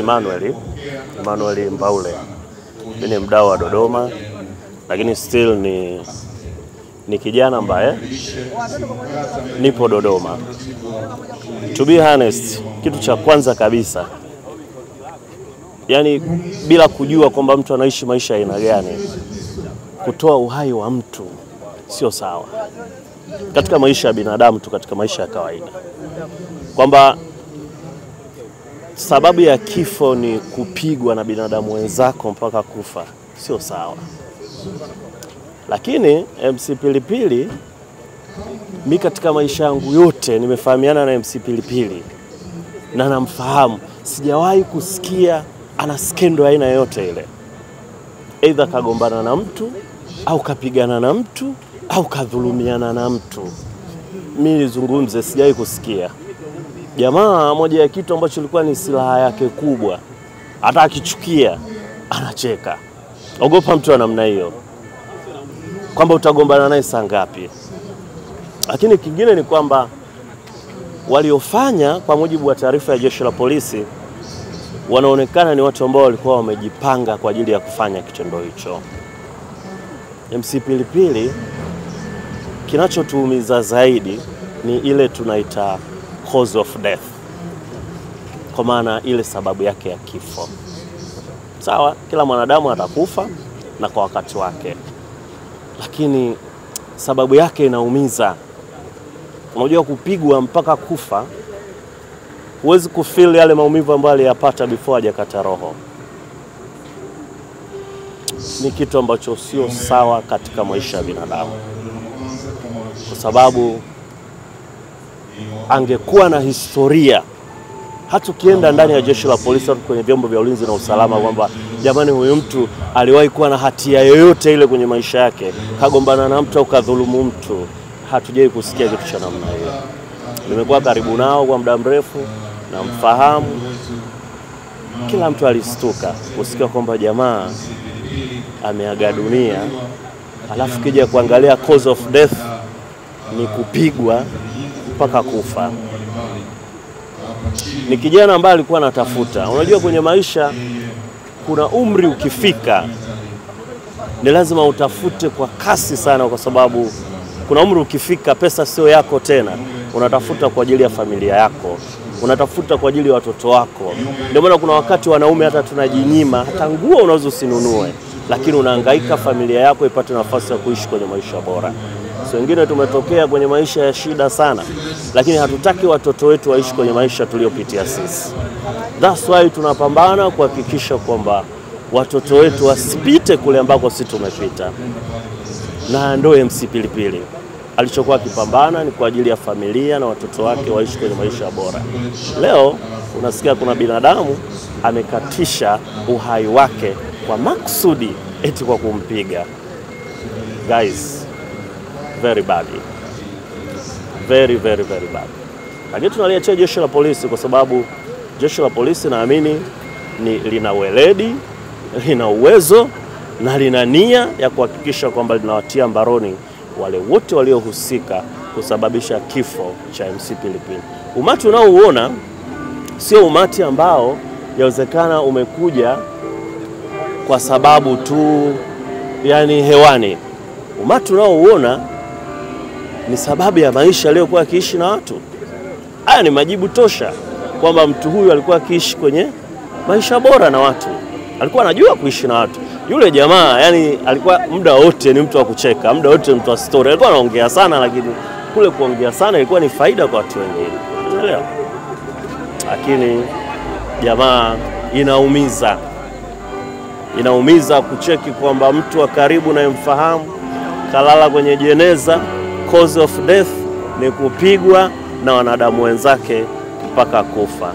naitwa Emmanuel Mbaule. Mimi ni mdau wa Dodoma, lakini still ni kijana ambaye nipo Dodoma. To be honest, kitu cha kwanza kabisa, yani bila kujua kwamba mtu anaishi maisha ya aina gani, kutoa uhai wa mtu sio sawa katika maisha ya binadamu tu, katika maisha ya kawaida. Kwamba sababu ya kifo ni kupigwa na binadamu wenzako mpaka kufa, sio sawa. Lakini MC Pilipili, mimi katika maisha yangu yote nimefahamiana na MC Pilipili na namfahamu, sijawahi kusikia ana skendo aina yote ile. Aidha kagombana na mtu au kapigana na mtu au kadhulumiana na mtu. Mimi nizungumze, sijawahi kusikia. Jamaa moja ya kitu ambacho ilikuwa ni silaha yake kubwa, hata akichukia anacheka. Ogopa mtu wa namna hiyo, kwamba utagombana naye saa ngapi. Lakini kingine ni kwamba waliofanya, kwa mujibu wa taarifa ya jeshi la polisi, wanaonekana ni watu ambao walikuwa wamejipanga kwa ajili ya kufanya kitendo hicho. MC Pilipili, kinachotuumiza zaidi ni ile tunaita cause of death, kwa maana ile sababu yake ya kifo. Sawa, kila mwanadamu atakufa na kwa wakati wake, lakini sababu yake inaumiza. Unajua, kupigwa mpaka kufa, huwezi kufeel yale maumivu ambayo aliyapata before hajakata roho. Ni kitu ambacho sio sawa katika maisha ya binadamu, kwa sababu angekuwa na historia, hata ukienda ndani ya jeshi la polisi au kwenye vyombo vya ulinzi na usalama, kwamba jamani, huyu mtu aliwahi kuwa na hatia yoyote ile kwenye maisha yake, kagombana na mtu au kadhulumu mtu, hatujai kusikia kitu cha namna hiyo. Nimekuwa karibu nao kwa muda mrefu na mfahamu. Kila mtu alistuka kusikia kwamba jamaa ameaga dunia, alafu kija kuangalia cause of death ni kupigwa mpaka kufa. Ni kijana ambaye alikuwa anatafuta. Unajua, kwenye maisha kuna umri ukifika ni lazima utafute kwa kasi sana, kwa sababu kuna umri ukifika pesa sio yako tena. Unatafuta kwa ajili ya familia yako, unatafuta kwa ajili ya watoto wako. Ndio maana kuna wakati wanaume hata tunajinyima, hata nguo unaweza usinunue, lakini unahangaika familia yako ipate nafasi ya kuishi kwenye maisha bora. So wengine tumetokea kwenye maisha ya shida sana, lakini hatutaki watoto wetu waishi kwenye maisha tuliopitia sisi. That's why tunapambana kuhakikisha kwamba watoto wetu wasipite kule ambako sisi tumepita. Na ndio MC Pilipili alichokuwa akipambana ni kwa ajili ya familia na watoto wake waishi kwenye maisha bora. Leo unasikia kuna binadamu amekatisha uhai wake kwa maksudi, eti kwa kumpiga. Guys, very bad. Very bad. Lakini tunaliachia jeshi la polisi, kwa sababu jeshi la polisi naamini lina weledi, lina uwezo na lina nia ya kuhakikisha kwamba linawatia mbaroni wale wote waliohusika kusababisha kifo cha MC Pilipili. Umati unaouona sio umati ambao yawezekana umekuja kwa sababu tu yani hewani. Umati unaouona ni sababu ya maisha aliyokuwa akiishi na watu. Haya ni majibu tosha kwamba mtu huyu alikuwa akiishi kwenye maisha bora na watu. Alikuwa anajua kuishi na watu. Yule jamaa yani alikuwa muda wote ni mtu wa kucheka, muda wote mtu wa story. Alikuwa anaongea sana, lakini kule kuongea sana ilikuwa ni faida kwa watu wengine. Unaelewa? Lakini jamaa inaumiza kucheki kwamba mtu wa karibu na mfahamu kalala kwenye jeneza, cause of death ni kupigwa na wanadamu wenzake mpaka kufa.